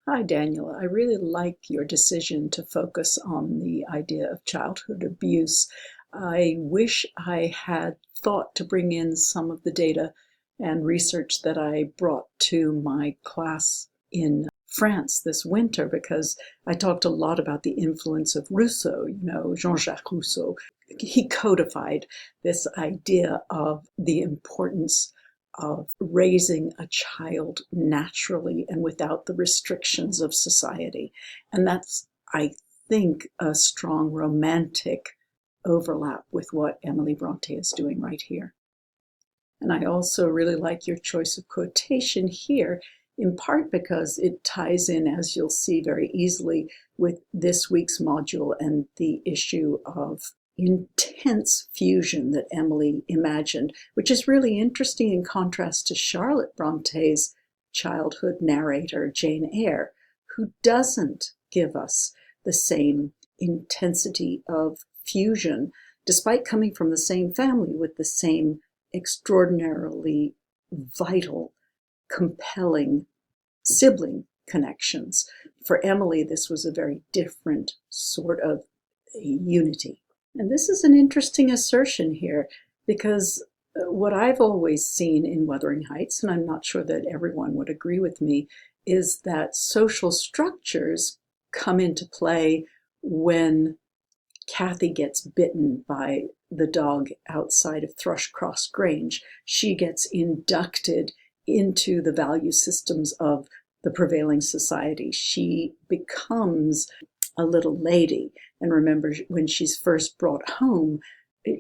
Hi, Daniela. I really like your decision to focus on the idea of childhood abuse. I wish I had thought to bring in some of the data and research that I brought to my class in France this winter because I talked a lot about the influence of Rousseau, Jean-Jacques Rousseau. He codified this idea of the importance of raising a child naturally and without the restrictions of society. And that's, I think, a strong romantic overlap with what Emily Bronte is doing right here. And I also really like your choice of quotation here, in part because it ties in, as you'll see very easily, with this week's module and the issue of intense fusion that Emily imagined, which is really interesting in contrast to Charlotte Bronte's childhood narrator, Jane Eyre, who doesn't give us the same intensity of fusion, despite coming from the same family with the same extraordinarily vital, compelling sibling connections. For Emily, this was a very different sort of unity. And this is an interesting assertion here because what I've always seen in Wuthering Heights, and I'm not sure that everyone would agree with me, is that social structures come into play when Kathy gets bitten by the dog outside of Thrushcross Grange. She gets inducted into the value systems of the prevailing society. She becomes a little lady. And remember, when she's first brought home,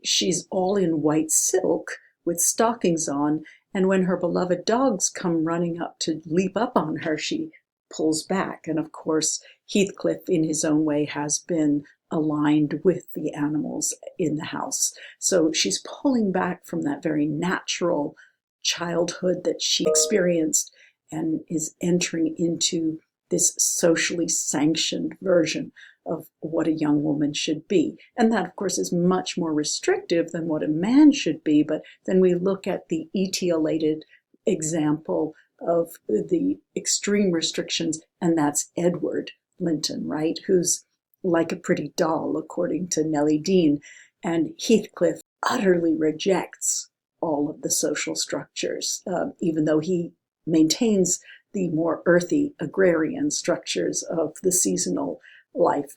she's all in white silk with stockings on. And when her beloved dogs come running up to leap up on her, she pulls back. And of course, Heathcliff, in his own way, has been aligned with the animals in the house. So she's pulling back from that very natural childhood that she experienced and is entering into this socially sanctioned version of what a young woman should be. And that, of course, is much more restrictive than what a man should be. But then we look at the etiolated example of the extreme restrictions, and that's Edward Linton, right? Who's like a pretty doll, according to Nellie Dean. And Heathcliff utterly rejects all of the social structures, even though he maintains the more earthy agrarian structures of the seasonal life,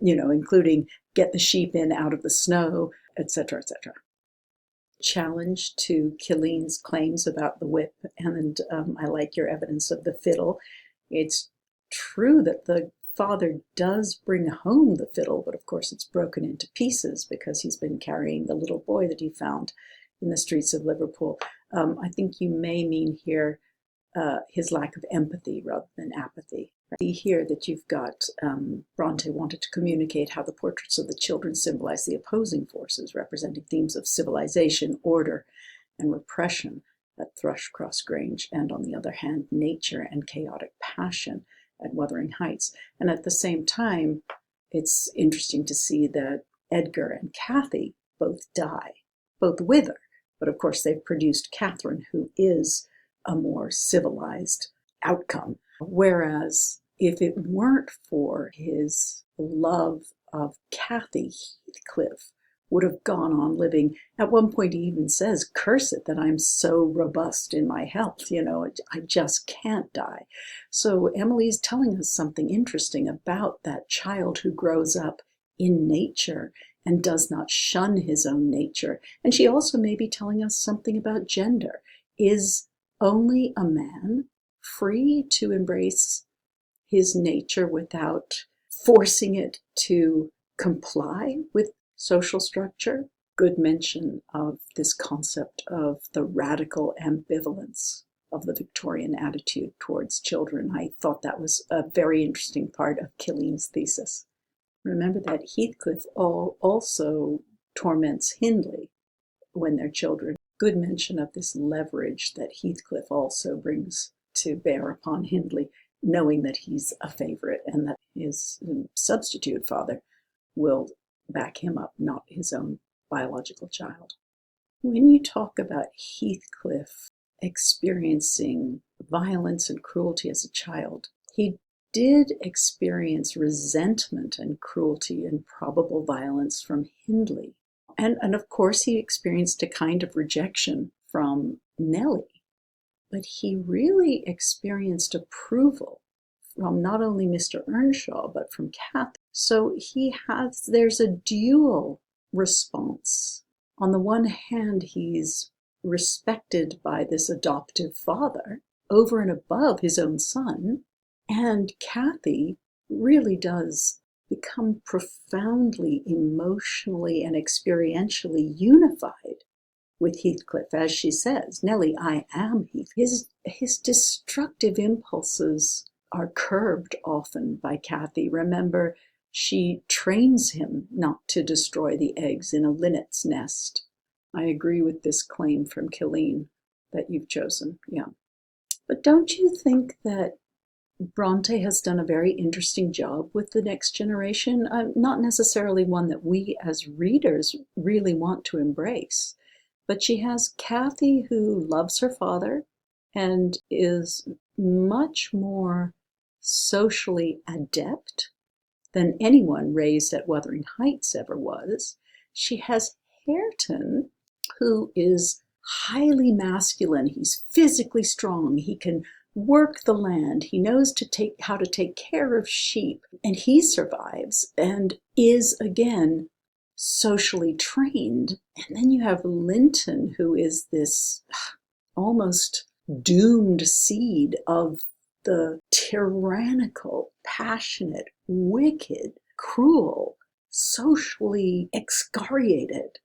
including get the sheep in out of the snow, etc., etc. Challenge to Killeen's claims about the whip, and I like your evidence of the fiddle. It's true that the father does bring home the fiddle, but of course it's broken into pieces because he's been carrying the little boy that he found in the streets of Liverpool. I think you may mean here his lack of empathy rather than apathy. See here that you've got Bronte wanted to communicate how the portraits of the children symbolize the opposing forces, representing themes of civilization, order, and repression at Thrushcross Grange, and on the other hand, nature and chaotic passion at Wuthering Heights. And at the same time, it's interesting to see that Edgar and Kathy both die, both wither. But of course, they've produced Catherine, who is a more civilized outcome. Whereas if it weren't for his love of Kathy, Heathcliff would have gone on living. At one point, he even says, "Curse it that I'm so robust in my health. I just can't die." So Emily's telling us something interesting about that child who grows up in nature and does not shun his own nature. And she also may be telling us something about gender. Is only a man free to embrace his nature without forcing it to comply with social structure? Good mention of this concept of the radical ambivalence of the Victorian attitude towards children. I thought that was a very interesting part of Killeen's thesis. Remember that Heathcliff also torments Hindley when they're children. Good mention of this leverage that Heathcliff also brings to bear upon Hindley, knowing that he's a favorite and that his substitute father will back him up, not his own biological child. When you talk about Heathcliff experiencing violence and cruelty as a child, He did experience resentment and cruelty and probable violence from Hindley. And of course, he experienced a kind of rejection from Nellie. But he really experienced approval from not only Mr. Earnshaw, but from Kathy. So there's a dual response. On the one hand, he's respected by this adoptive father over and above his own son. And Kathy really does become profoundly emotionally and experientially unified with Heathcliff. As she says, Nellie, I am Heathcliff. His destructive impulses are curbed often by Kathy. Remember, she trains him not to destroy the eggs in a linnet's nest. I agree with this claim from Killeen that you've chosen. Yeah. But don't you think that Bronte has done a very interesting job with the next generation? Not necessarily one that we as readers really want to embrace, but she has Kathy, who loves her father and is much more socially adept than anyone raised at Wuthering Heights ever was. She has Hareton, who is highly masculine. He's physically strong. He can work the land. He knows how to take care of sheep. And he survives and is, again, socially trained. And then you have Linton, who is this almost doomed seed of the tyrannical, passionate, wicked, cruel, socially excoriated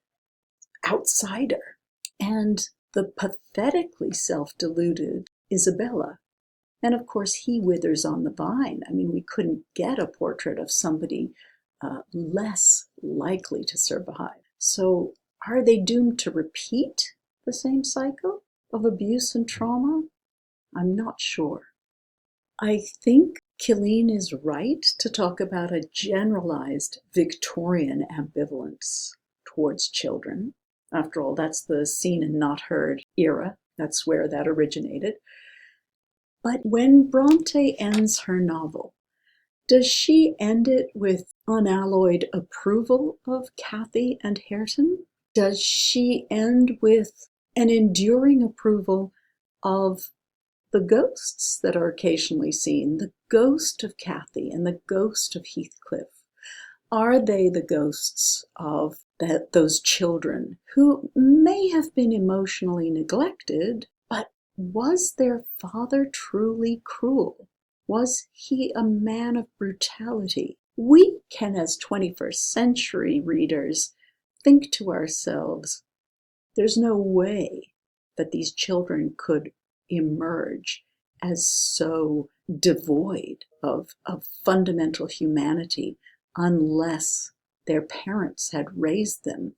outsider. And the pathetically self-deluded Isabella. And of course, he withers on the vine. I mean, we couldn't get a portrait of somebody less likely to survive. So are they doomed to repeat the same cycle of abuse and trauma? I'm not sure. I think Killeen is right to talk about a generalized Victorian ambivalence towards children. After all, that's the seen and not heard era. That's where that originated. But when Bronte ends her novel, does she end it with unalloyed approval of Kathy and Hareton? Does she end with an enduring approval of the ghosts that are occasionally seen, the ghost of Kathy and the ghost of Heathcliff? Are they the ghosts of those children who may have been emotionally neglected, but was their father truly cruel? Was he a man of brutality? We can, as 21st century readers, think to ourselves, there's no way that these children could emerge as so devoid of fundamental humanity unless their parents had raised them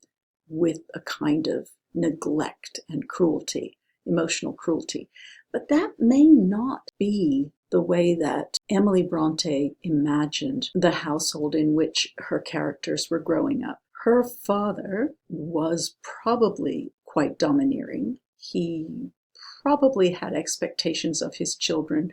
with a kind of neglect and cruelty, emotional cruelty. But that may not be the way that Emily Bronte imagined the household in which her characters were growing up. Her father was probably quite domineering. He probably had expectations of his children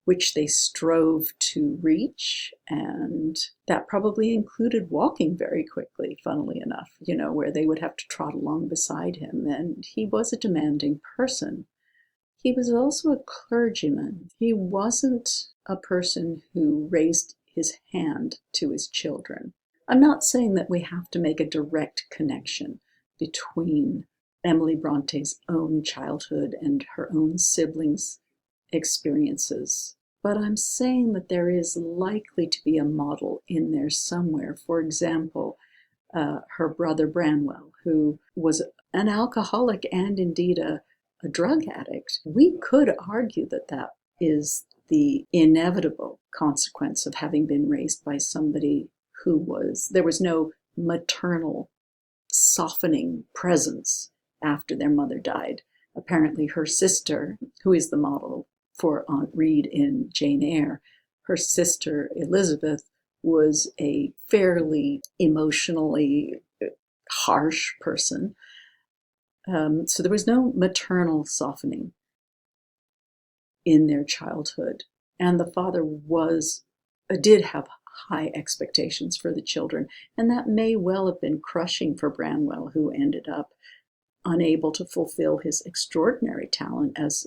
which they strove to reach, and that probably included walking very quickly, funnily enough, where they would have to trot along beside him, and he was a demanding person. He was also a clergyman. He wasn't a person who raised his hand to his children. I'm not saying that we have to make a direct connection between Emily Bronte's own childhood and her own siblings' experiences, but I'm saying that there is likely to be a model in there somewhere. For example, her brother Branwell, who was an alcoholic and indeed a drug addict. We could argue that that is the inevitable consequence of having been raised by somebody there was no maternal softening presence after their mother died. Apparently her sister, who is the model for Aunt Reed in Jane Eyre, her sister Elizabeth was a fairly emotionally harsh person. So there was no maternal softening in their childhood. and the father did have high expectations for the children, and that may well have been crushing for Branwell, who ended up unable to fulfill his extraordinary talent as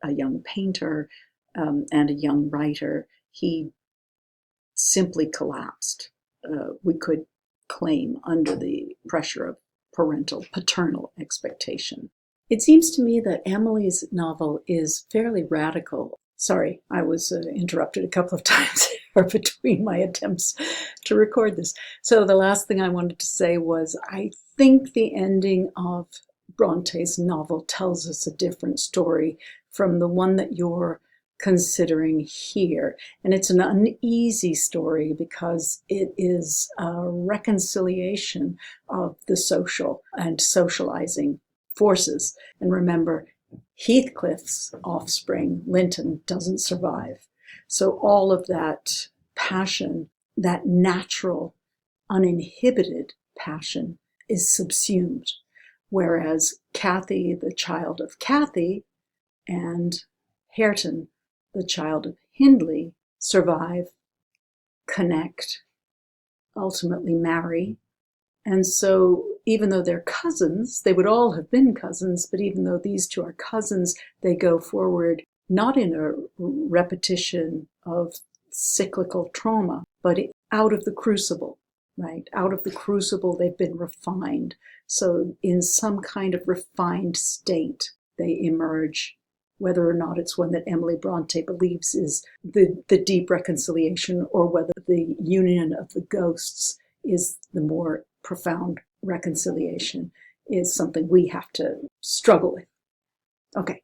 a young painter and a young writer. He simply collapsed, we could claim, under the pressure of paternal expectation. It seems to me that Emily's novel is fairly radical. Sorry, I was interrupted a couple of times between my attempts to record this. So the last thing I wanted to say was, I think the ending of Bronte's novel tells us a different story from the one that you're considering here. And it's an uneasy story because it is a reconciliation of the social and socializing forces. And remember, Heathcliff's offspring, Linton, doesn't survive. So all of that passion, that natural, uninhibited passion, is subsumed. Whereas Cathy, the child of Cathy, and Hareton, the child of Hindley, survive, connect, ultimately marry. And so even though they're cousins, they would all have been cousins, but even though these two are cousins, they go forward not in a repetition of cyclical trauma, but out of the crucible, right? Out of the crucible, they've been refined. So in some kind of refined state, they emerge, whether or not it's one that Emily Bronte believes is the deep reconciliation, or whether the union of the ghosts is the more profound reconciliation, is something we have to struggle with. Okay.